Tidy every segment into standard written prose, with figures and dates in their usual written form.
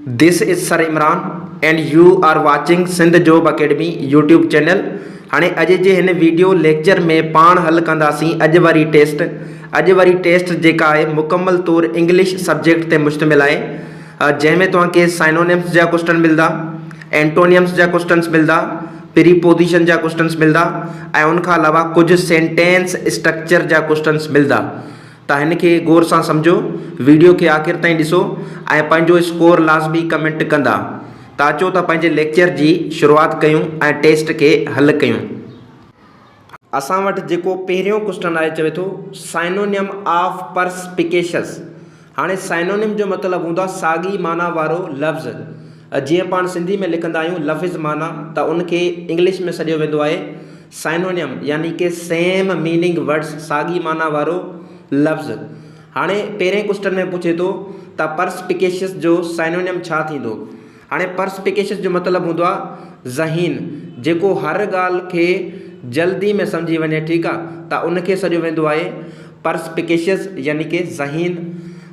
This is sir Imran and you are watching Sindh job academy YouTube channel. हाँ अॼु जे हिन video lecture में पाण हल कंदासीं अॼु वारी टेस्ट जेका आहे मुकम्मल तौर इंग्लिश सब्जेक्ट ते मुश्तमिल आहे, जंहिंमें तव्हांखे साइनोनिम्स जा क्वेश्चन मिलंदा, एंटोनियम्स जा क्वेश्चन्स मिलंदा, प्रीपोजिशन जा क्वेश्चन्स मिलंदा ऐं उनखां अलावा कुछ सेंटेंस स्ट्रक्चर जा क्वेश्चन्स मिलंदा। त हिनखे गौर सां सम्झो, वीडियो खे आख़िर ताईं ॾिसो ऐं पंहिंजो स्कोर लाज़मी कमेंट कंदा। त अचो त पंहिंजे लेक्चर जी शुरूआत कयूं ऐं टेस्ट खे हल कयूं। असां वटि जेको पहिरियों क्वेश्चन आहे चवे थो साइनोनिम ऑफ परस्पिकेशियस। हाणे साइनोनिम जो मतिलबु हूंदो आहे साॻी माना वारो लफ़्ज़। जीअं पाण सिंधी में लिखंदा आहियूं लफ़्ज़ माना, त उनखे इंग्लिश में सॼो वेंदो आहे साइनोनिम, यानी कि सेम मीनिंग वर्ड्स, साॻी माना वारो लफ़्ज़। हाणे पहिरें क्वेश्चन में पुछे थो त परस्पिकेशियस जो साइनोनिम छा थींदो। हाणे परस्पिकेशियस जो मतिलबु हूंदो आहे ज़हीन, जेको हर ॻाल्हि खे जल्दी में सम्झी वञे, ठीकु आहे, त उनखे सॼो वेंदो आहे परस्पिकेशियस यानी कि ज़हीन।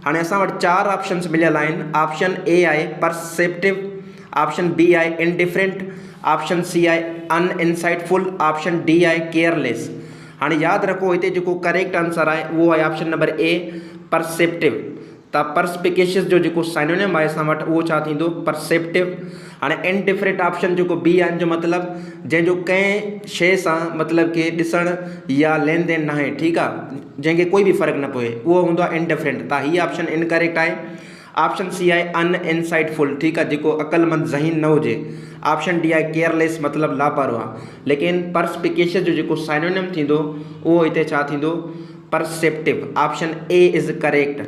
हाणे असां वटि 4 ऑप्शन्स मिलियल आहिनि। ऑप्शन ए आहे परसेप्टिव, ऑप्शन बी आहे इनडिफरेंट, ऑप्शन सी आहे अनइनसाइटफुल, ऑप्शन डी आहे केयरलेस। हाणे यादि रखो हिते जेको करेक्ट आंसर आहे उहो आहे ऑप्शन नंबर ए परसेप्टिव। त परस्पिकेशियस जो जेको साइनोनिम आहे असां वटि उहो छा थींदो परसेप्टिव। हाणे इनडिफरेंट ऑप्शन जेको बी आहे जो मतिलबु जंहिंजो कंहिं शइ सां मतिलबु कि ॾिसण या लेन देन न आहे, ठीकु आहे, जंहिंखे कोई बि फ़र्क़ु न पए, उहो हूंदो आहे इनडिफरेंट। त हीअ ऑप्शन इनकरेक्ट आहे। ऑप्शन सी आहे अनइनसाइटफुल, ठीकु आहे, जेको अक़लमंद ज़हीन न हुजे। ऑप्शन डी आहे केयरलेस, मतिलबु लापरवाह। लेकिन परस्पिकेशियस जो जेको साइनोनिम थींदो उहो हिते छा थींदो perceptive. Option A is correct.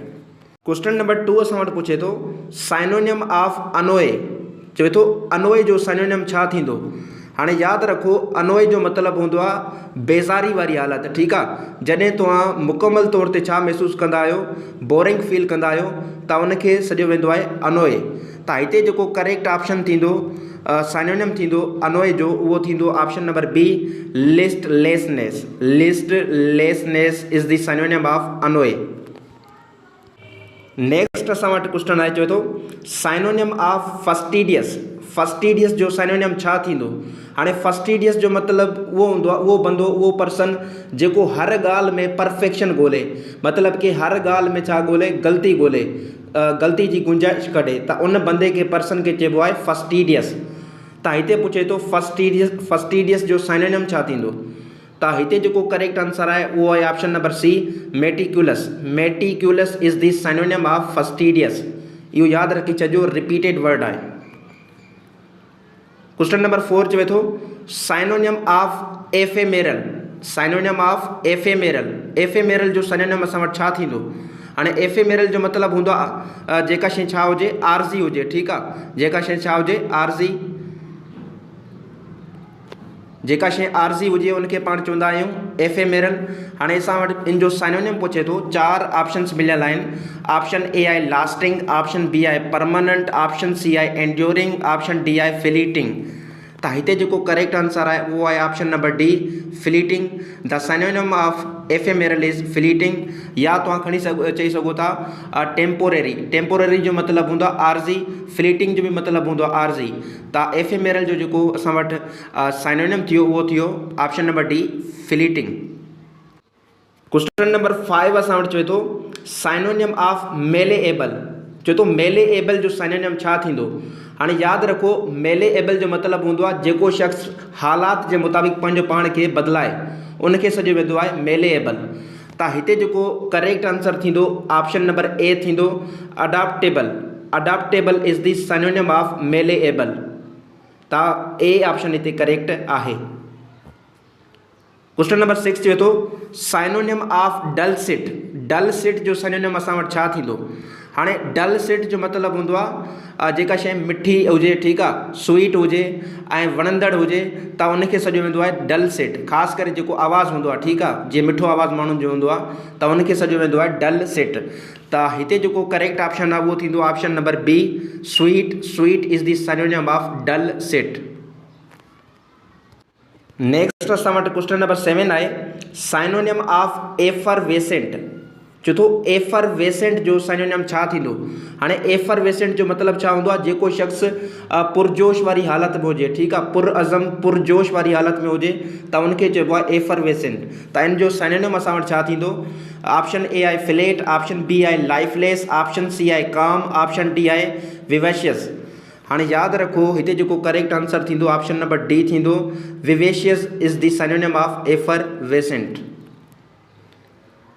Question number 2 असां वटि पुछे थो साइनोनिम ऑफ अनोए। चवे थो अनोए जो साइनोनिम छा थींदो। हाणे यादि रखो अनोए जो मतिलबु हूंदो आहे बेज़ारी वारी हालत, ठीकु आहे। जॾहिं तव्हां मुकमल तौर ते छा महसूसु कंदा आहियो, बोरिंग फील कंदा आहियो, त उनखे सॼो वेंदो आहे अनोए। त हिते जेको करेक्ट ऑप्शन थींदो साइनोनिम थींदो अनोए जो, उहो थींदो option number B listlessness. Listlessness is the synonym of ennui. Next असां वटि क्वेश्चन आहे, चवे थो साइनोनिम ऑफ फस्टिडियस। फस्टिडियस जो साइनोनिम छा थींदो। हाणे फस्टिडियस जो मतिलबु उहो हूंदो आहे उहो बंदो, उहो पर्सन जेको हर ॻाल्हि में परफेक्शन ॻोल्हे, मतिलबु कि हर ॻाल्हि में छा ॻोल्हे ग़लती ॻोल्हे, ग़लती जी गुंजाइश कढे, त उन बंदे खे पर्सन खे चइबो आहे फस्टिडियस। त हिते पुछे थो फस्टिडियस जो साइनोनिम छा थींदो। त हिते जेको करेक्ट आंसर आहे उहो आहे option number C meticulous. Meticulous is the synonym of fastidious. इहो यादि रखी छॾियो, रिपीटेड वर्ड आहे। क्वेश्चन नंबर 4 चवे थो synonym of ephemeral. Synonym of ephemeral. Ephemeral जो साइनोनिम असां वटि छा थींदो। हाणे एफेमेरल जो मतिलबु हूंदो आहे जेका शइ छा हुजे आरज़ी हुजे, ठीकु आहे, जेका शइ छा हुजे आरज़ी, जेका शइ आरज़ी हुजे उनखे पाण चवंदा आहियूं एफेमेरल। हाणे असां वटि इन जो साइनोनिम पुछे थो, 4 ऑप्शन्स मिलियल आहिनि। ऑप्शन ए आहे लास्टिंग, ऑप्शन बी आहे परमानेंट, ऑप्शन सी आहे एंड्योरिंग, ऑप्शन डी आहे फ्लीटिंग। त हिते जेको करेक्ट आंसर आहे उहो आहे option number D fleeting. The synonym of ephemeral is fleeting. या तव्हां खणी चई सघो था टेम्पोरेरी। टेम्पोरेरी जो मतिलबु हूंदो आहे आरज़ी, फ्लीटिंग जो बि मतिलबु हूंदो आहे आरज़ी। त एफेमेरल जो जेको असां वटि साइनोनिम थियो उहो थियो option number D fleeting. Question number 5 असां वटि चवे थो साइनोनिम ऑफ मेलेएबल। चवे थो मेलेएबल जो साइनोनिम छा थींदो। हाणे यादि रखो मेलेएबल जो मतिलबु हूंदो आहे जेको शख़्स हालात जे मुताबिक़ पंहिंजो पाण खे बदिलाए, उनखे सॼो वेंदो आहे मेलेएबल। त हिते जेको करेक्ट आंसर थींदो ऑप्शन नंबर ए थींदो adaptable. Adaptable is the synonym of malleable. त ए ऑप्शन हिते करेक्ट आहे। क्वेश्चन नंबर 6 चवे थो synonym of dulcet. Dulcet जो साइनोनिम असां वटि छा थींदो। हाणे डल सिट जो मतिलबु हूंदो आहे जेका शइ मिठी हुजे, ठीकु आहे, स्वीट हुजे ऐं वणंदड़ हुजे, त उनखे सॼो वेंदो आहे डल सिट। ख़ासि करे जेको आवाज़ु हूंदो आहे, ठीकु आहे, जीअं मिठो आवाज़ु माण्हुनि जो हूंदो आहे, त उनखे सॼो वेंदो आहे डल सिट। त हिते जेको करेक्ट ऑप्शन आहे उहो थींदो option number B sweet. Sweet is the synonym of dulcet. Next असां वटि क्वेश्चन नंबर 7 आहे साइनोनिम ऑफ एफरवेसेंट। चौथो एफरवेसेंट जो साइनोनिम छा थींदो। हाणे एफरवेसेंट जो मतिलबु छा हूंदो आहे, जेको शख़्स पुरजोश वारी हालत में हुजे, ठीकु आहे, पुरअज़म पुरजोश वारी हालत में हुजे त उनखे चइबो आहे एफरवेसेंट। त इन जो साइनोनिम असां वटि छा थींदो? ऑप्शन ए आहे फ्लैट, ऑप्शन बी आहे लाइफलेस, ऑप्शन सी आहे काम, ऑप्शन डी आहे विवेशियस। हाणे यादि रखो हिते जेको करेक्ट आंसर थींदो ऑप्शन नंबर डी थींदो। Vivacious is the synonym of effervescent.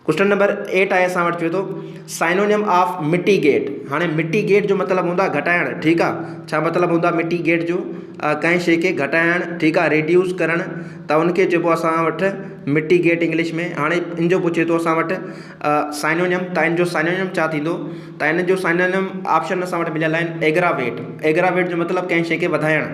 Question number 8 आहे असां वटि चवे थो साइनोनिम ऑफ मिटीगेट। हाणे मिटीगेट जो मतिलबु हूंदो आहे घटाइणु, ठीकु आहे। छा मतिलबु हूंदो आहे मिटीगेट जो? कंहिं शइ खे घटाइणु, ठीकु आहे, रिड्यूस करणु, त उनखे चइबो आहे असां वटि मिटीगेट इंग्लिश में। हाणे इन जो पुछे थो असां वटि साइनोनिम, त इन जो साइनोनिम छा थींदो? त इन जो साइनोनिम ऑप्शन असां वटि मिलियल आहिनि एग्रावेट। एग्रावेट जो मतिलबु कंहिं शइ खे वधाइणु,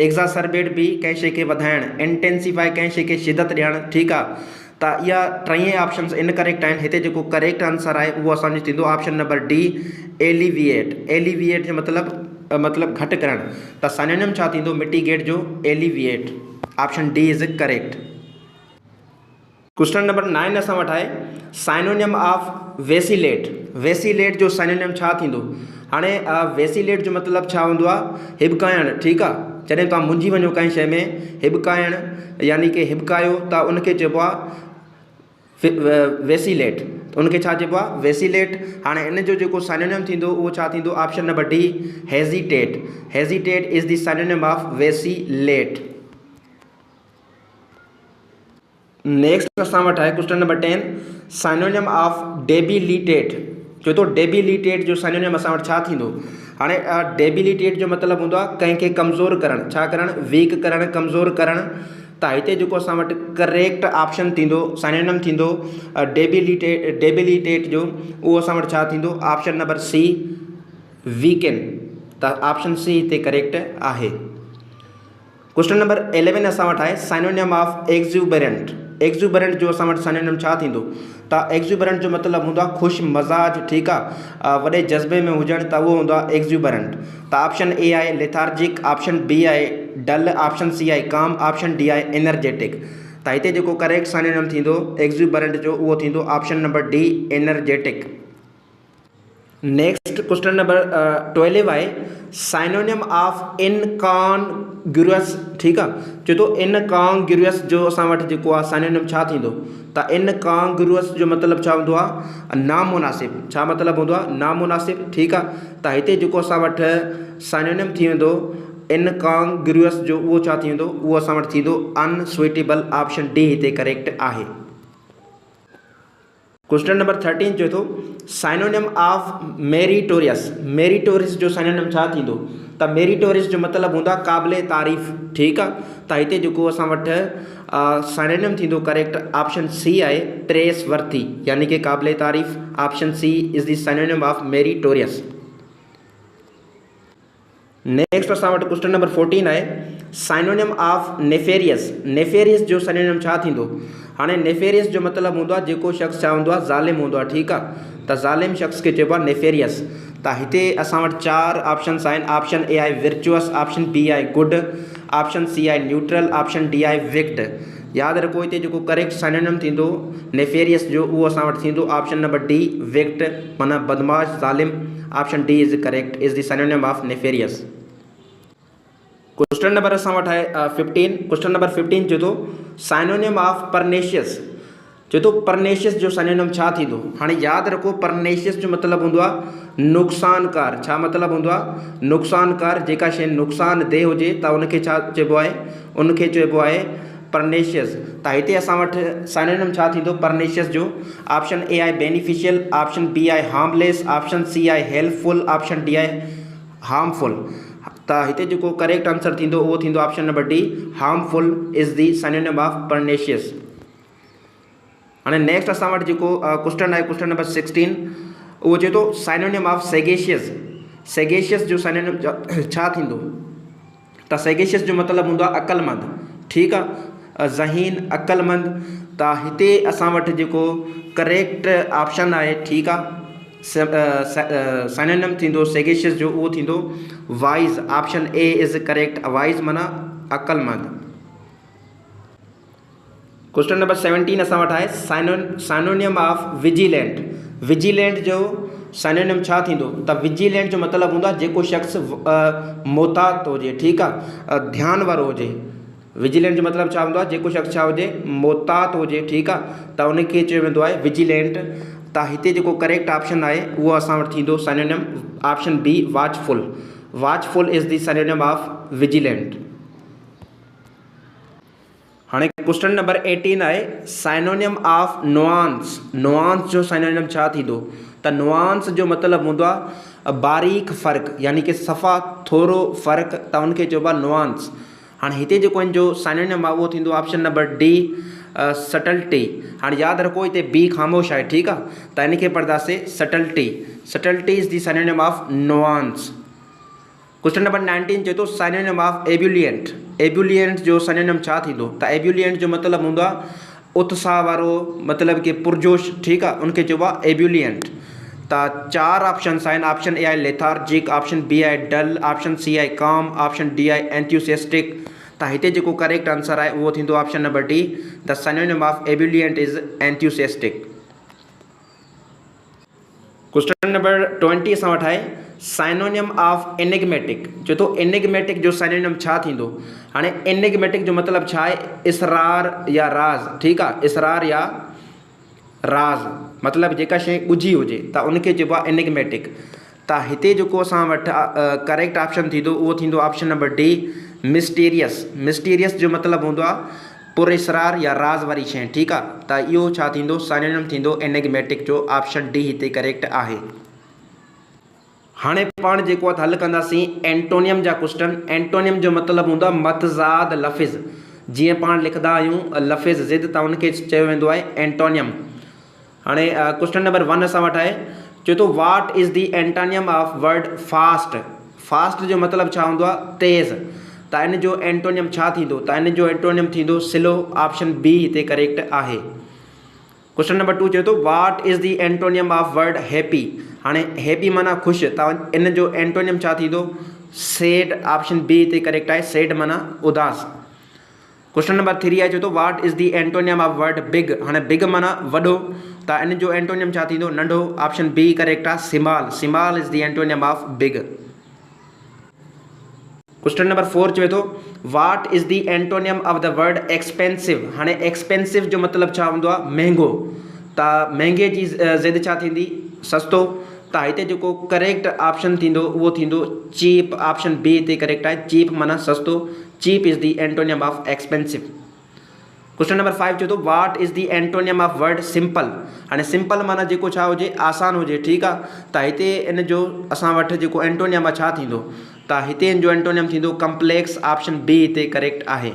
एक्ज़ासर्बेट बि कंहिं शइ खे वधाइणु, इंटेंसिफाई कंहिं शइ खे शिदत ॾियणु, ठीकु आहे। त इहा टई ऑप्शंस इनकरेक्ट आहिनि। हिते जेको करेक्ट आंसर आहे उहो असांजो थींदो option number D alleviate. Alleviate जो मतिलबु घटि करणु। त साइनोनिम छा थींदो मिटीगेट जो? Alleviate. Option D is correct. Question number 9 असां वटि आहे साइनोनिम ऑफ वेसीलेट। वेसीलेट जो साइनोनिम छा थींदो? हाणे वेसीलेट जो मतिलबु छा हूंदो आहे? हिबकाइणु, ठीकु आहे। जॾहिं तव्हां मुंझी वञो कंहिं शइ में, हिबकाइणु यानी कि हिबकायो, त उनखे चइबो आहे वेसीलेट। उनखे छा चइबो आहे? वेसीलेट। हाणे इन जो जेको साइनोनिम थींदो उहो छा थींदो? Option number D hesitate. Hesitate is the synonym of vacillate. Next असां वटि आहे question number 10 synonym of debilitate. चए थो डेबिलिटेट जो साइनोनिम असां वटि छा थींदो? हाणे डेबिलिटेट जो मतिलबु हूंदो आहे कंहिंखे कमज़ोर करणु, छा करणु? वीक करणु, कमज़ोर करणु। त हिते जेको असां वटि करेक्ट ऑप्शन थींदो, साइनोनिम थींदो डेबिलिटेट जो, उहो असां वटि छा थींदो? Option number C weaken. त ऑप्शन सी हिते करेक्ट आहे। क्वेश्चन नंबर 11 असां वटि आहे साइनोनिम ऑफ एक्ज़ूबरेंट। एक्ज़ूबरेंट जो असां वटि साइनोनिम छा थींदो? त एक्ज़ूबरेंट जो मतिलबु हूंदो आहे ख़ुशि मज़ाज, ठीकु आहे, वॾे जज़्बे में हुजणु, त उहो हूंदो आहे एक्ज़ूबरेंट। त ऑप्शन ए आहे लेथार्जिक, ऑप्शन बी आहे डल, ऑप्शन सी आहे काम, ऑप्शन डी आहे एनर्जेटिक। त हिते जेको करेक्ट साइनोनिम थींदो एक्ज़ूबरेंट जो उहो थींदो option number D energetic. Next question number 12 आहे साइनोनिम ऑफ इनकॉन्ग्रुअस। ठीकु आहे। चए थो इनकॉन्ग्रुअस जो असां वटि जेको आहे साइनोनिम छा थींदो? त इनकॉन्ग्रुअस जो मतिलबु छा हूंदो आहे? नामुनासिब। छा मतिलबु हूंदो आहे? नामुनासिब, ठीकु आहे। त हिते जेको असां वटि साइनोनिम थी वेंदो इनकॉन्ग्रुअस जो, उहो छा थींदो? उहो असां वटि थींदो अनसुइटेबल। ऑप्शन डी हिते करेक्ट आहे। क्वेश्चन नंबर 13 चए थो साइनोनिम ऑफ मेरिटोरियस। मेरिटोरियस जो साइनोनिम छा थींदो? त मेरिटोरियस जो मतिलबु हूंदो आहे क़ाबिले तारीफ़, ठीकु आहे। त हिते जेको असां वटि साइनोनिम थींदो करेक्ट ऑप्शन सी आहे प्रेस वर्थी, यानी कि क़ाबिले तारीफ़। Option C is the synonym of meritorious. Next असां वटि क्वेश्चन नंबर 14 आहे साइनोनिम ऑफ नेफेरियस। नेफेरियस जो साइनोनिम छा थींदो? हाणे नेफेरियस जो मतिलबु हूंदो आहे जेको शख़्स छा हूंदो आहे? ज़ालिम हूंदो आहे, ठीकु आहे। त ज़ालिम शख़्स खे चइबो आहे नेफेरियस। त हिते असां वटि 4 ऑप्शंस आहिनि। ऑप्शन ए आहे विर्चुअस, ऑप्शन बी आहे गुड, ऑप्शन सी आहे न्यूट्रल, ऑप्शन डी आहे विक्ड। यादि रखो हिते जेको करेक्ट साइनोनिम थींदो नेफेरियस जो उहो असां वटि थींदो ऑप्शन नंबर डी विक्ड, माना बदमाश, ज़ालिम। Option D is correct, is the synonym of nefarious. Question number असां वटि आहे 15। क्वेश्चन नंबर 15 चए थो साइनोनिम ऑफ परनेशियस। चए थो परनेशियस जो साइनोनिम छा थींदो? हाणे यादि रखो परनेशियस जो मतिलबु हूंदो आहे नुक़सानकार। छा मतिलबु हूंदो आहे? नुक़सानकार। जेका शइ नुक़सानदेह हुजे त उनखे छा चइबो आहे? उनखे चइबो आहे परनेशियस। त हिते असां वटि साइनोनिम छा थींदो परनेशियस जो? ऑप्शन ए आहे बेनिफिशियल, ऑप्शन बी आहे हार्मलेस, ऑप्शन सी आहे हेल्पफुल, ऑप्शन डी आहे हार्मफुल। त हिते जेको करेक्ट आंसर थींदो उहो थींदो option number D harmful is the synonym of pernicious. हाणे नेक्स्ट असां वटि जेको क्वेश्चन आहे क्वेश्चन नंबर 16 उहो चए थो साइनोनिम ऑफ सेगेशियस। सेगेशियस जो साइनोनिम छा थींदो? त सेगेशियस जो मतिलबु हूंदो आहे अक़लमंद, ठीकु आहे, ज़हीन, अक़लमंद। त हिते असां वटि जेको करेक्ट ऑप्शन आहे, ठीकु आहे, साइनोनिम थींदो सेगेशियस जो उहो थींदो wise. Option A is correct, wise माना अक़लमंद। क्वेश्चन नंबर 17 असां वटि आहे साइनोनिम ऑफ विजिलेंट। विजिलेंट जो साइनोनिम छा थींदो त विजिलेंट जो मतिलबु हूंदो आहे जेको शख़्स मोहतात हुजे, ठीकु आहे, ध्यानु वारो हुजे। विजिलेंट जो मतिलबु छा हूंदो आहे, जेको शख़्स छा हुजे, मोहतात हुजे, ठीकु आहे, त उनखे चयो वेंदो आहे विजिलेंट। त हिते जेको करेक्ट ऑप्शन आहे उहो असां वटि थींदो synonym option B, watchful. Watchful is the synonym of vigilant. हाणे क्वेश्चन नंबर 18 आहे साइनोनिम ऑफ नुआंस। नुआंस जो साइनोनिम छा थींदो त नुआंस जो मतिलबु हूंदो आहे बारीक फ़र्क़ु, यानी कि सफ़ा थोरो फ़र्क़ु, त उनखे चइबो आहे नुआंस। हाणे हिते जेको इन जो साइनोनिम आहे उहो थींदो ऑप्शन नंबर डी, सटल्टी। हाणे यादि रखो हिते बी ख़ामोश आहे, ठीकु आहे, त इनखे पढ़ंदासीं subtlety. Subtlety is the synonym of nuance. Question number 19 चए थो साइनोनिम ऑफ एब्यूलिएंट। एब्यूलिएंट जो साइनोनिम छा थींदो त एब्यूलिएंट जो मतिलबु हूंदो आहे उत्साह वारो, मतिलबु कि पुरजोश, ठीकु आहे, उनखे चइबो आहे एब्यूलिएंट। त 4 ऑप्शंस आहिनि। ऑप्शन ए आहे लेथार्जिक, ऑप्शन बी आहे डल, ऑप्शन सी आहे काम, ऑप्शन डी आहे एंथुसियास्टिक। त हिते जेको करेक्ट आंसर आहे उहो थींदो option number D, the synonym of ebullient is enthusiastic. Question number 20 असां वटि आहे साइनोनिम ऑफ एनिग्मेटिक। चए थो एनिग्मेटिक जो साइनोनिम छा थींदो। हाणे एनिग्मेटिक जो मतिलबु छा आहे, इसरार या राज़, ठीकु आहे, इसरार या राज़, मतिलबु जेका शइ ॻुझी हुजे त उनखे चइबो आहे एनिग्मेटिक। त हिते जेको असां वटि करेक्ट ऑप्शन थींदो उहो थींदो option number D, mysterious. Mysterious जो मतिलबु हूंदो आहे पुरइसरार या राज़ वारी शइ, ठीकु आहे, त इहो छा थींदो, साइनोनिम थींदो एनिग्मेटिक जो। ऑप्शन डी हिते करेक्ट आहे। हाणे पाण जेको आहे हल कंदासीं एंटोनियम जा क्वेश्चन। एंटोनियम जो मतिलबु हूंदो आहे मतज़ाद लफ़्ज़। जीअं पाण लिखंदा आहियूं लफ़्ज़ ज़िद, त उनखे चयो वेंदो आहे एंटोनियम। हाणे क्वेश्चन नंबर 1 असां वटि आहे, चए थो what is the antonym of word fast. Fast जो मतिलबु छा हूंदो आहे, तेज़। त इन जो एंटोनियम छा थींदो त इन जो एंटोनियम थींदो स्लो। ऑप्शन बी हिते करेक्ट आहे। क्वेश्चन नंबर 2 चए थो what is the antonym of word happy. हाणे हैप्पी माना ख़ुशि, त इन जो एंटोनियम छा थींदो, सैड। ऑप्शन बी हिते करेक्ट आहे, सैड माना उदास। क्वेश्चन नंबर 3 आहे, चए थो what is the antonym of word big. हाणे बिग माना वॾो, त इन जो एंटोनियम छा थींदो, नंढो। ऑप्शन बी करेक्ट आहे, small. Small is the antonym of big. Question number 4 चए थो what is the antonym of the word expensive. हाणे एक्सपेंसिव जो मतिलबु छा हूंदो आहे, महांगो। त महांगे जी ज़िद छा थींदी, सस्तो। त हिते जेको करेक्ट ऑप्शन थींदो उहो थींदो चीप। ऑप्शन बी हिते करेक्ट आहे, चीप माना सस्तो। Cheap is the antonym of expensive. Question number 5 चए थो what is the antonym of word simple. हाणे सिंपल माना जेको छा हुजे, आसान हुजे, ठीकु आहे, त हिते इन जो असां वटि जेको एंटोनियम आहे छा थींदो, त हिते इन जो एंटोनियम थींदो कम्प्लेक्स। ऑप्शन बी हिते करेक्ट आहे।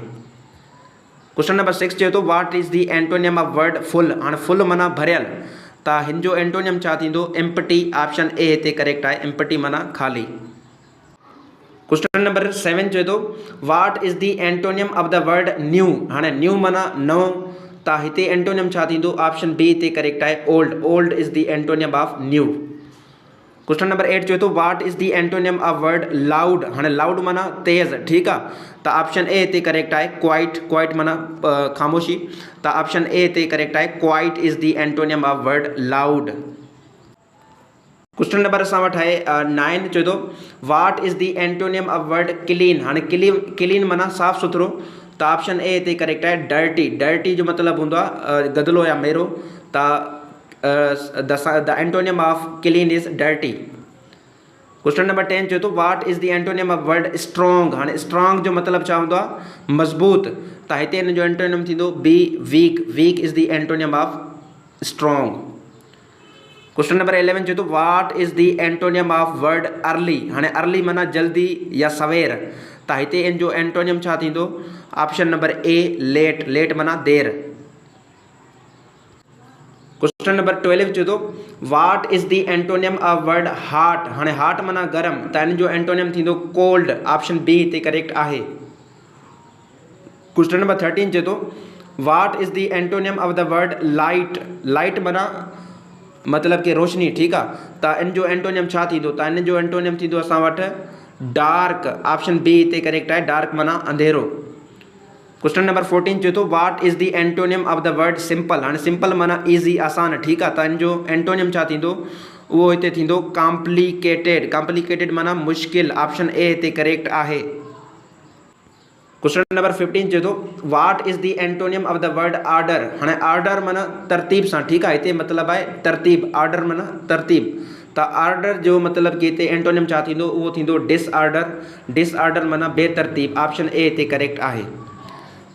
क्वेश्चन नंबर 6 चए थो what is the antonym of word full. हाणे फुल माना भरियल, त हिन जो एंटोनियम छा थींदो, एम्प्टी। ऑप्शन ए हिते करेक्ट आहे, एम्प्टी माना ख़ाली। क्वेश्चन नंबर 7 चए थो what is the antonym of the word new. हाणे न्यू माना नओं, त हिते एंटोनियम छा थींदो, ऑप्शन बी हिते करेक्ट आहे, old. Old is the antonym of new. Question number 8 चए थो what is the antonym of word loud. हाणे लाउड माना तेज़, ठीकु आहे, त ऑप्शन ए हिते करेक्ट आहे, क्वाइट। क्वाइट माना ख़ामोशी, त ऑप्शन ए हिते करेक्ट आहे, quite is the antonym of word loud. Question number असां वटि आहे 9 चए थो what is the antonym of word clean. हाणे क्लीन माना साफ़ सुथरो, त ऑप्शन ए हिते करेक्ट आहे, डर्टी। डर्टी जो मतिलबु हूंदो आहे गदिलो या मेरो, त the antonym of clean is dirty. Question number 10 चए थो what is the antonym of word strong. हाणे स्ट्रॉन्ग जो मतिलबु छा हूंदो आहे, मज़बूत, त हिते हिन जो एंटोनियम थींदो B, weak. Weak is the antonym of strong. Question number 11 चए थो what is the antonym of word early. हाणे अर्ली माना जल्दी या सवेर, त हिते इन जो एंटोनियम छा थींदो, option number A, late. Late माना देर। क्वेश्चन नंबर 12 चए थो what is the antonym of word hot. हाणे हॉट माना गरम, त इन जो एंटोनियम थींदो कोल्ड। ऑप्शन बी हिते करेक्ट आहे। क्वेश्चन नंबर 13 चए थो what is the antonym of the word light. Light माना मतिलबु कि रोशनी, ठीकु आहे, त इन जो एंटोनियम छा थींदो, त इन जो एंटोनियम थींदो असां वटि डार्क। ऑप्शन बी हिते करेक्ट आहे, डार्क माना अंधेरो। क्वेश्चन नंबर 14 चए थो what is the antonym of the word simple. हाणे सिंपल माना ईज़ी आसान, ठीकु आहे। त इन जो एंटोनियम छा थींदो, उहो हिते थींदो कॉम्प्लिकेटेड। कॉम्प्लिकेटेड माना मुश्किल, ऑप्शन ए हिते करेक्ट आहे। क्वेश्चन नंबर 15 चए थो what is the antonym of the word order. हाणे आर्डर माना तरतीब सां, ठीकु आहे। हिते मतिलबु आहे तरतीब, आर्डर माना तरतीब। त आर्डर जो मतिलबु कि हिते एंटोनियम छा थींदो, उहो थींदो डिसऑर्डर। डिसऑर्डर माना बेतरतीब, ऑप्शन ए हिते करेक्ट आहे।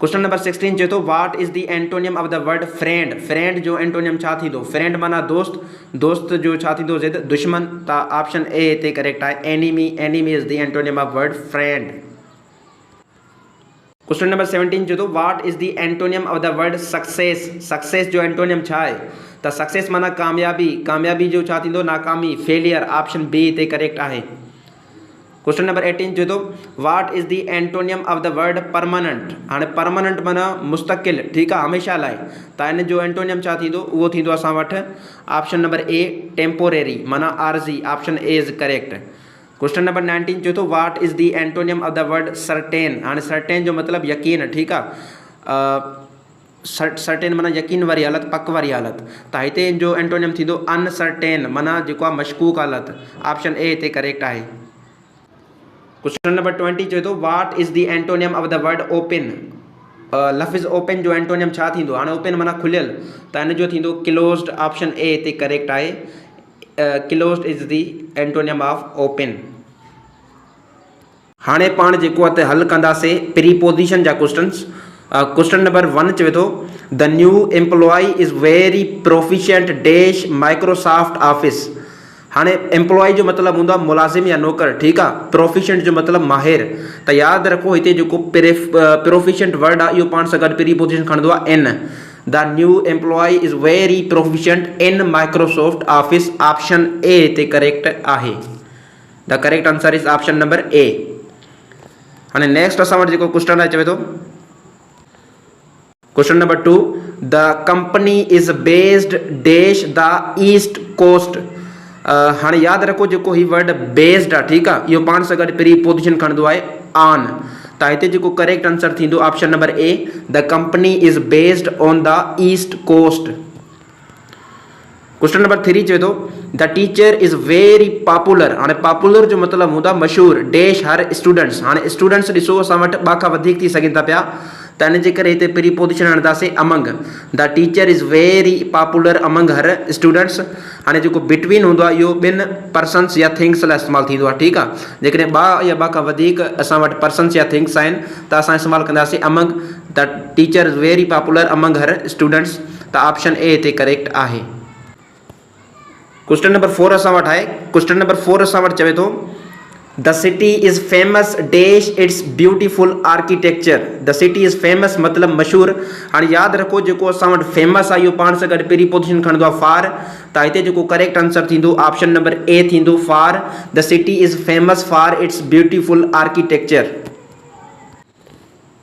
क्वेश्चन नंबर 16 चए थो what is the antonym of the word friend. Friend जो एंटोनियम छा थींदो, फ्रेंड माना दोस्त, दोस्त जो छा थींदो ज़िद दुश्मन। त ऑप्शन ए हिते करेक्ट आहे, enemy. Enemy is the antonym of word friend. Question number 17 चए थो what is the antonym of the word success. Success जो एंटोनियम छा आहे, त सक्सेस माना कामयाबी। कामयाबी जो छा थींदो, नाकामी, फेलियर। ऑप्शन बी हिते करेक्ट आहे। क्वेश्चन नंबर 18 चए थो what is the antonym of the word permanent. हाणे परमानेंट माना मुस्तकिल, ठीकु आहे, हमेशा लाइ। त इन जो एंटोनियम छा थींदो, उहो थींदो असां वटि ऑप्शन नंबर ए टेम्पोरेरी माना आरज़ी। Option A is correct. Question number 19 चए थो what is the antonym of the word certain. हाणे सर्टेन जो मतिलबु यकीन, ठीकु आहे। सर्टेन माना यकीन वारी हालत, पक वारी हालत। त हिते जो एंटोनियम थींदो अनसर्टेन माना जेको आहे मशकूक हालत। ऑप्शन ए हिते करेक्ट आहे। क्वेश्चन नंबर 20 चए थो what is the antonym of the word open. लफ़्ज़ ओपन जो एंटोनियम छा थींदो। हाणे ओपन माना खुलियल, त इन जो थींदो क्लोज्ड। ऑप्शन ए हिते करेक्ट आहे, closed is the antonym of open. हाणे पाण जेको आहे हल कंदासीं प्रीपोजिशन जा क्वेश्चन्स। क्वेश्चन नंबर 1 चए थो the new employee is very proficient dash Microsoft office. हाणे एम्प्लॉय जो मतिलबु हूंदो आहे मुलाज़िम या नौकर, ठीकु आहे। प्रोफिशिएंट जो मतिलबु माहिर। त यादि रखो हिते जेको प्रोफिशिएंट वर्ड आहे इहो पाण सां गॾु प्रीपोजिशन खणंदो आहे in. The new employee is very proficient in Microsoft office. Option A हिते करेक्ट आहे। The correct answer is option number A. हाणे नेक्स्ट असां वटि जेको क्वेश्चन आहे चवे थो question number 2 the company is based dash the east coast. हाणे यादि रखो जेको ही वर्ड बेस्ड आहे, ठीकु आहे, इहो पाण सां गॾु प्रीपोजिशन खणंदो आहे ऑन। त हिते जेको करेक्ट आंसर थींदो option number A the company is based on the east coast. Question number 3 चए थो the teacher is very popular. हाणे पॉपुलर जो मतिलबु हूंदो आहे मशहूरु डैश हर स्टूडेंट्स। हाणे स्टूडेंट्स ॾिसो असां वटि ॿ खां वधीक थी सघनि था पिया, त इन जे करे हिते प्रीपोजिशन हणंदासीं among. The teacher is very popular among her students. हाणे जेको बिटवीन हूंदो आहे इहो ॿिनि पर्सन्स या थिंग्स लाइ इस्तेमालु थींदो आहे, ठीकु आहे। जेकॾहिं ॿ या ॿ खां वधीक असां वटि पर्सन्स या थिंग्स आहिनि त असां इस्तेमालु कंदासीं among. The teacher is very popular among her students. त ऑप्शन ए हिते करेक्ट आहे। क्वेश्चन नंबर 4 असां वटि आहे। क्वेश्चन नंबर 4 असां वटि चवे थो the city is famous dash it's beautiful architecture. The city is famous मतिलबु मशहूरु। हाणे यादि रखो जेको असां वटि फेमस आहे इहो पाण सां गॾु प्रीपोजिशन खणंदो आहे फॉर। त हिते जेको करेक्ट आंसर थींदो ऑप्शन नंबर ए थींदो for. The city is famous for its beautiful architecture.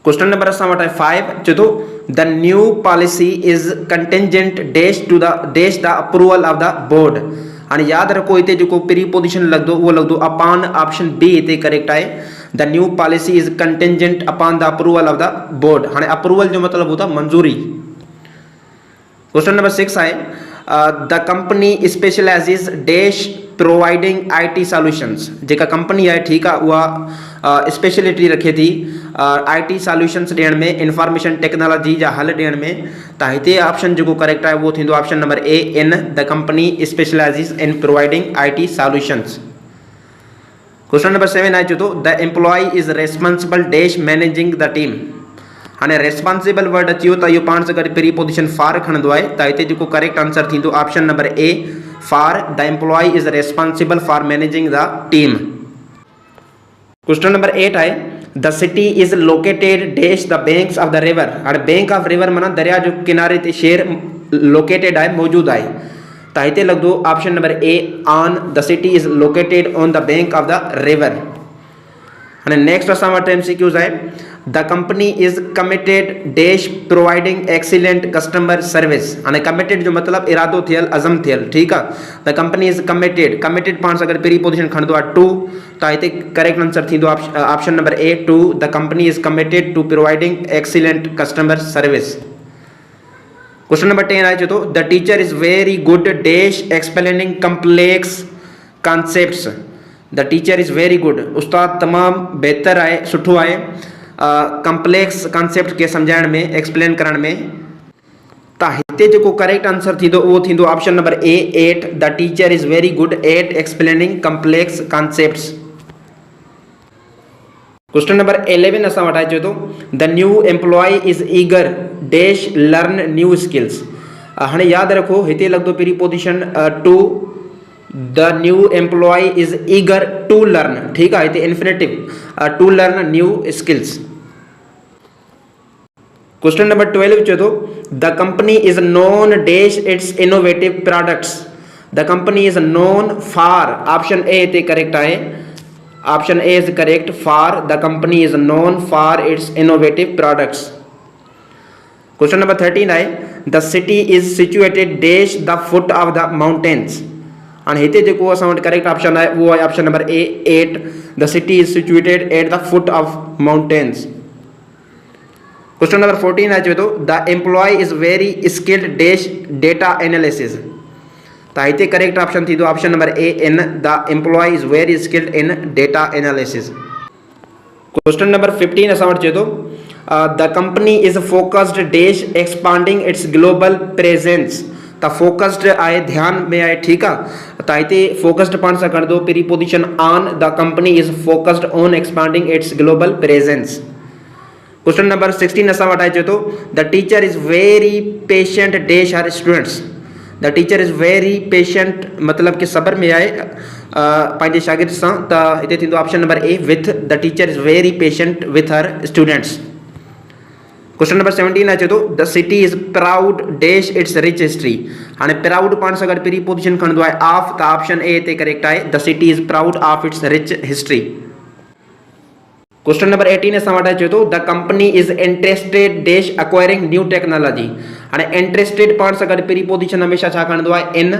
Question number असां वटि आहे 5 चए थो the new policy is contingent dash to the dash the approval of the board. हाणे यादि रखो हिते जेको प्रीपोजिशन लॻंदो उहो लॻंदो अपॉन। ऑप्शन बी हिते करेक्ट आहे। The new policy is contingent upon the approval of the board. हाणे अप्रूवल जो मतिलबु हूंदो आहे मंज़ूरी। क्वेश्चन नंबर 6 आहे the company specializes dash providing IT solutions. जेका कंपनी आहे, ठीकु आहे, उहा स्पेशलिटी रखे थी IT सॉल्यूशंस ॾियण में, इंफॉर्मेशन टेक्नोलॉजी जा हल ॾियण में। त हिते ऑप्शन जेको करेक्ट आहे उहो थींदो option number A in the company specializes in providing IT solutions. Question number 7 आहे चए थो the employee is responsible dash managing the team. हाणे रेस्पॉन्सिबल वर्ड अची वियो त इहो पाण सां गॾु प्रीपोजिशन फॉर खणंदो आहे। त हिते जेको करेक्ट आंसर थींदो option number A for the employee is responsible for managing the team. Question number 8 आहे the city is located dash the banks of the river. हाणे बैंक ऑफ रिवर माना दरिया जो किनारे ते शहर लोकेटेड आहे, मौजूदु आहे। त हिते लॻंदो option number A on. The city is located on the bank of the river. हाणे नेक्स्ट असां वटि MCQs आहे the company is committed dash providing excellent customer service. हाणे कमिटेड जो मतलब इरादो थियल, अज़म थियल, ठीक आहे। The company is committed, committed पाण सां गॾु पहिरीं पोजीशन खणंदो आहे टू, त हिते करेक्ट आंसर थींदो option number A to. The company is committed to providing excellent customer service. Question number 10 आहे चए थो the teacher is very good dash explaining complex concepts. The teacher is very good, उस्ताद तमामु बहितर आहे, सुठो आहे कम्प्लेक्स कॉन्सेप्ट खे सम्झाइण में, एक्सप्लेन करण में। त हिते जेको करेक्ट आंसर थींदो उहो थींदो option number A 8। The teacher is very good at explaining complex concepts. Question number 11 असां वटि आहे चए थो the new employee is eager dash learn new skills. हाणे यादि रखो हिते लॻंदो preposition to, the new employee is eager to learn, ठीकु आहे, हिते infinitive to learn new skills. Question number 12 चए थो the company is known dash its innovative products. The company is known for, option A हिते correct आहे, option A is correct for, the company is known for its innovative products. Question number 13 आहे the city is situated dash the foot of the mountains. हाणे हिते जेको असां वटि correct option आहे उहो आहे option number A 8। The city is situated at the foot of mountains. Question number 14 आहे चए थो the employee is very skilled dash data analysis. त हिते करेक्ट ऑप्शन थींदो option number A in, the employee is very skilled in data analysis. Question number 15 असां वटि चए थो the company is focused dash expanding its global presence. त focused आहे, ध्यान में आहे, ठीकु आहे। त हिते फोकस्ड पाण सां खणंदो पहिरीं position on, the company is focused on expanding its global presence. Question number 16 असां वटि आहे चए थो the teacher is very patient dash her students. The teacher is very patient मतलब कि सब्र में आहे पंहिंजे शागिर्द सां, त हिते थींदो option number A with, the teacher is very patient with her students. Question number 17 आहे चए थो the city is proud dash it's rich history. हाणे प्राउड पाण सां गॾु पहिरीं पोजीशन खणंदो आहे ऑफ, त ऑप्शन ए हिते करेक्ट आहे, the city is proud of its rich history. Question number 18 असां वटि चए थो the company is interested dash acquiring new technology. हाणे इंटरेस्टेड पाण सां गॾु पहिरीं पोजीशन हमेशह छा खणंदो आहे इन,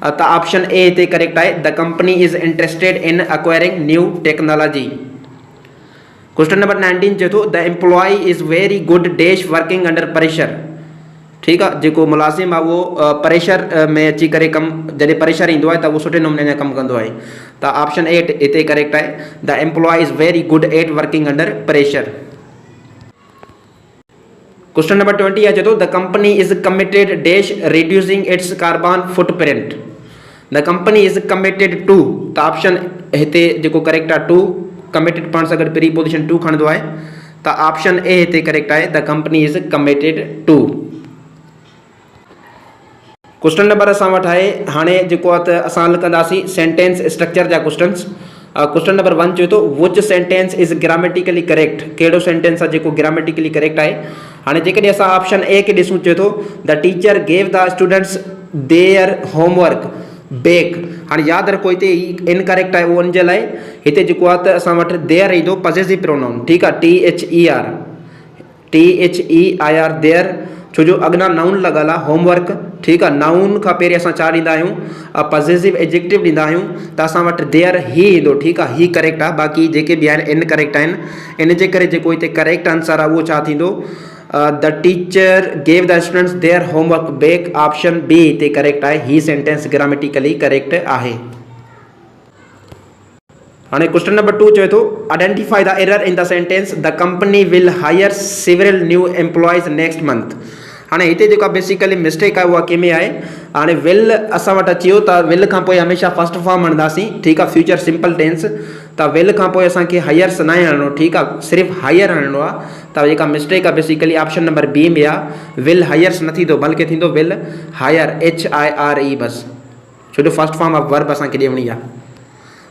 त ऑप्शन ए हिते करेक्ट आहे, the company is interested in acquiring new technology. Question number 19 चए थो the employee is very good dash working under pressure. ठीकु आहे, जेको मुलाज़िम आहे उहो प्रेशर में अची करे कमु, जॾहिं प्रेशर ईंदो आहे त उहो सुठे नमूने कमु कंदो आहे, त ऑप्शन ए हिते करेक्ट आहे, the employee is very good at working under pressure. Question number 20 आहे चए थो the company is committed dash reducing its carbon footprint. The company is committed to, त ऑप्शन हिते जेको करेक्ट आहे टू, कमिटेड पाण सां गॾु पहिरीं पोजीशन टू खणंदो आहे, त ऑप्शन ए हिते करेक्ट आहे, the company is committed to. Question number असां वटि आहे हाणे जेको आहे त असां हल कंदासीं सेंटेंस स्ट्रक्चर जा क्वेश्चन्स। क्वेश्चन नंबर 1 चए थो विच सेंटेंस इज ग्रामेटिकली करेक्ट। कहिड़ो सेंटेंस आहे जेको ग्रामेटिकली करेक्ट आहे। हाणे जेकॾहिं असां ऑप्शन ए खे ॾिसूं, चए थो the teacher gave the students their homework back. हाणे यादि रखो हिते इनकरेक्ट आहे, उहो उनजे लाइ हिते जेको आहे त असां वटि देयर ईंदो पॉसेसिव प्रोनाउन, ठीकु आहे, THER देयर, छो जो अॻियां नाउन लॻल आहे होमवर्क, ठीकु आहे। नाउन खां पहिरीं असां छा ॾींदा आहियूं, पॉसेसिव एडजेक्टिव ॾींदा आहियूं, त असां वटि देयर ही ईंदो, ठीकु आहे, ही करेक्ट आहे। बाक़ी जेके बि आहिनि इनकरेक्ट आहिनि, इन जे करे जेको हिते करेक्ट आंसर आहे उहो छा थींदो, the teacher gave the students their homework back, option B हिते करेक्ट आहे, ही सेंटेंस ग्रामेटिकली करेक्ट आहे। हाणे क्वेश्चन नंबर 2 चए थो identify the error in the sentence the company will hire several new employees next month. हाणे हिते जेका बेसिकली मिस्टेक आहे उहा कंहिंमें आहे, हाणे विल असां वटि अची वियो, त विल खां पोइ हमेशह फर्स्ट फॉर्म हणंदासीं, ठीकु आहे, फ्यूचर सिंपल टेंस, त विल खां पोइ असांखे हायर्स न हणिणो, ठीकु आहे, सिर्फ़ु हायर हणिणो आहे। त जेका मिस्टेक आहे बेसिकली ऑप्शन नंबर बी में आहे, विल हायर्स न थींदो बल्कि थींदो विल हायर, HIRE बस, छो जो फर्स्ट फॉर्म ऑफ वर्ब असांखे ॾियणी आहे।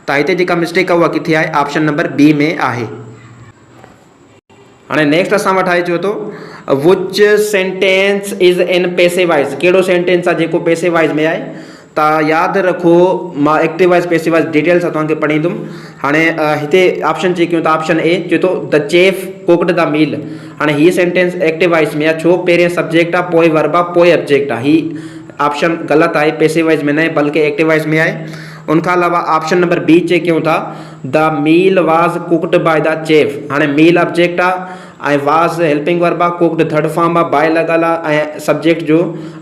त हिते जेका मिस्टेक आहे उहा किथे आहे, ऑप्शन नंबर बी में आहे। हाणे नेक्स्ट असां वटि आहे चयो थो विच sentence is in passive voice. कहिड़ो सेंटेंस आहे जेको पैसिव वॉइस में आहे, त यादि रखो मां active voice passive voice detail सां तव्हांखे पढ़ींदुमि। हाणे हिते ऑप्शन चेक कयूं था। ऑप्शन ए चए थो the chef cooked the meal. हाणे हीअ सेंटेंस एक्टिव वॉइस में आहे, छो पहिरियों सब्जेक्ट आहे, पोइ वर्ब आहे, पोइ ऑब्जेक्ट आहे। ही ऑप्शन ग़लति आहे, पैसिव वॉइस में न आहे बल्कि एक्टिव वॉइस में आहे। उनखां अलावा ऑप्शन नंबर बी चेक कयूं था the meal was cooked by the chef. हाणे मील ऑब्जेक्ट आहे ऐं वाज हेल्पिंग वर्ब आहे, कुकड थर्ड फॉर्म आहे, बाय लॻल आहे ऐं सब्जेक्ट जो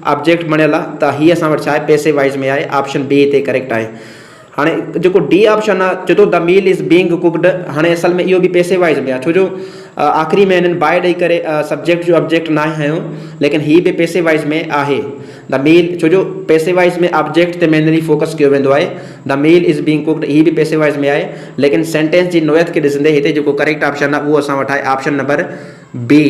ऑब्जेक्ट बणियल आहे। त हीअ असां वटि छा आहे, पैसिव वॉइस में आहे। ऑप्शन बी हिते करेक्ट आहे। हाणे जेको डी ऑप्शन आहे चए थो the meal is being cooked. हाणे असल में इहो बि पैसिव वॉइस में आहे, छो जो आख़िरी में हिननि बाय ॾेई करे सब्जेक्ट जो ऑब्जेक्ट न आहियो, लेकिन हीअ बि पैसिव वॉइस में आहे। द मील, छो जो पैसिव वॉइस में ऑब्जेक्ट ते मेनली फोकस कयो वेंदो आहे। The meal is being cooked ही बि पैसिव वॉइस में आहे, लेकिन सेंटेंस जी नोयत खे ॾिसंदे हिते जेको करेक्ट ऑप्शन आहे उहो असां वटि आहे ऑप्शन नंबर बी।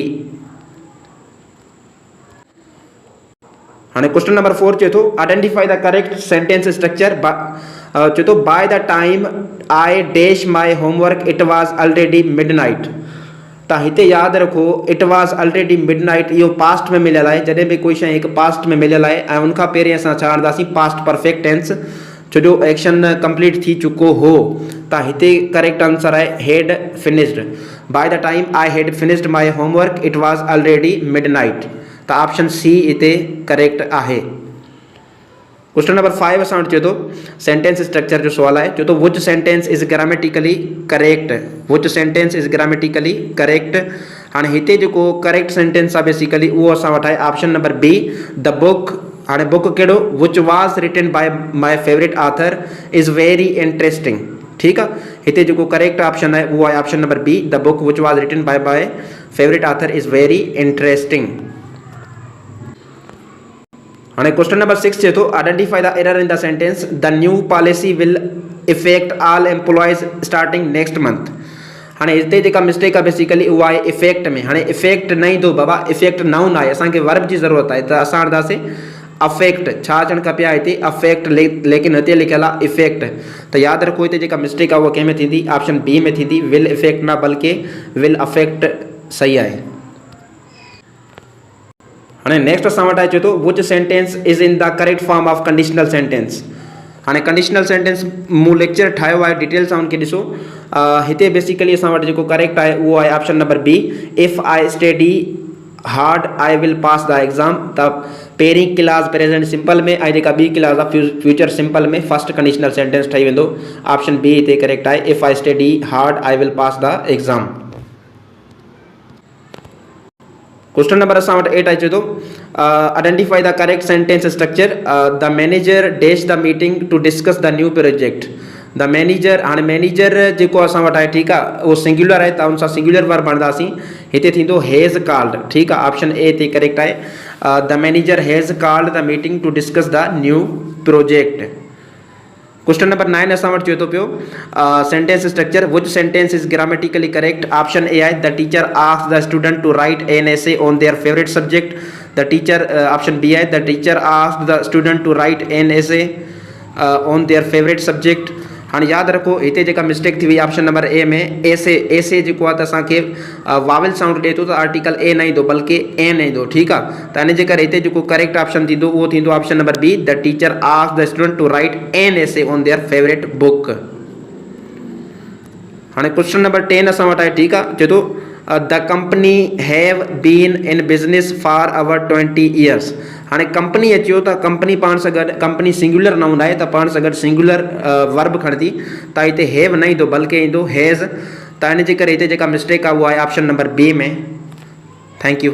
हाणे क्वेश्चन नंबर 4 चए थो identify the correct sentence structure. चए थो by the time I dash my homework it was already midnight. त हिते यादि रखो इट वॉज ऑलरेडी मिडनाइट इहो पास्ट में मिलियल आहे। जॾहिं बि कोई शइ हिकु पास्ट में मिलियल आहे ऐं उनखां पहिरियों असां छा आणंदासीं, पास्ट परफेक्ट टेंस, छो जो एक्शन कंप्लीट थी चुको हो। त हिते करेक्ट आंसर आहे had finished. By the time I had finished my homework it was already midnight. त ऑप्शन सी हिते करेक्ट आहे। क्वेश्चन नंबर 5 असां वटि चए थो सेंटेंस स्ट्रक्चर जो सवाल आहे। चए थो विच sentence is grammatically correct. Which sentence is grammatically correct. हाणे हिते जेको करेक्ट सेंटेंस आहे बेसिकली उहो असां वटि आहे option number B the book. हाणे बुक कहिड़ो, which was written by my favourite author is very interesting. ठीकु आहे, हिते जेको करेक्ट ऑप्शन आहे उहो आहे option number B the book which was written by my favourite author is very interesting. हाणे क्वेश्चन नंबर 6 चए थो identify the error in the sentence the new policy will effect all employees starting next month. हाणे हिते जेका mistake आहे basically उहा आहे effect में। हाणे इफेक्ट न ईंदो बाबा, इफेक्ट नाउन आहे, असांखे वर्ब जी ज़रूरत आहे, त असां आणंदासीं अफेक्ट। छा अचणु खपे आहे हिते अफेक्ट, लेकिन हिते लिखियल आहे इफेक्ट। त यादि रखो हिते जेका मिस्टेक आहे उहा कंहिं में थींदी, ऑप्शन बी में थींदी। विल इफेक्ट न बल्कि विल अफेक्ट सही आहे। हाणे नेक्स्ट असां वटि आहे चए थो विच sentence is in the correct form of conditional sentence. हाणे कंडीशनल सेंटेंस मूं लेक्चर ठाहियो आहे, डिटेल सां उनखे ॾिसो। हिते बेसिकली असां वटि जेको करेक्ट आहे उहो आहे option number B if I study hard I will pass the exam. त पहिरीं क्लास प्रेजेंट सिंपल में ऐं जेका ॿी क्लास आहे फ्यूचर सिंपल में फर्स्ट कंडीशनल सेंटेंस ठही वेंदो। ऑप्शन बी हिते करेक्ट आहे if I study hard I will pass the exam. Question number असां वटि 8 अचे थो identify the correct sentence structure the manager dash the meeting to discuss the new project. The manager, हाणे manager जेको असां वटि आहे ठीकु आहे उहो सिंगुलर आहे, त उन सां सिंगुलर वर्ब आणंदासीं। हिते थींदो हैज़ कॉल्ड। ठीकु आहे, ऑप्शन ए हिते करेक्ट आहे the manager has called the meeting to discuss the new project. Question number 9 असां वटि चए थो पियो sentence structure which sentence is grammatically correct. Option A आहे the teacher asked the student to write an essay on their favourite subject. The teacher, option B आहे the teacher asked the student to write an essay on their favourite subject. हाणे यादि रखो हिते जेका mistake थी वई option number ए में एसे जेको आहे त असांखे वावल साउंड ॾिए थो त आर्टिकल ए न ईंदो बल्कि एन ईंदो। ठीकु आहे, त इन जे करे हिते जेको करेक्ट ऑप्शन थींदो उहो थींदो option number B the teacher asked the student to write an essay on their favourite book. हाणे क्वेश्चन नंबर 10 असां वटि आहे। ठीकु आहे, चए थो the company have been in business for over 20 years। हाणे कंपनी अचियो त कंपनी पाण सां गॾु, कंपनी सिंगुलर नाउन आहे त पाण सां गॾु सिंगुलर वर्ब खणंदी, त हिते हैव न ईंदो बल्कि ईंदो हैज़। त इन जे करे हिते जेका मिस्टेक आहे उहा आहे ऑप्शन नंबर बी में। Thank you.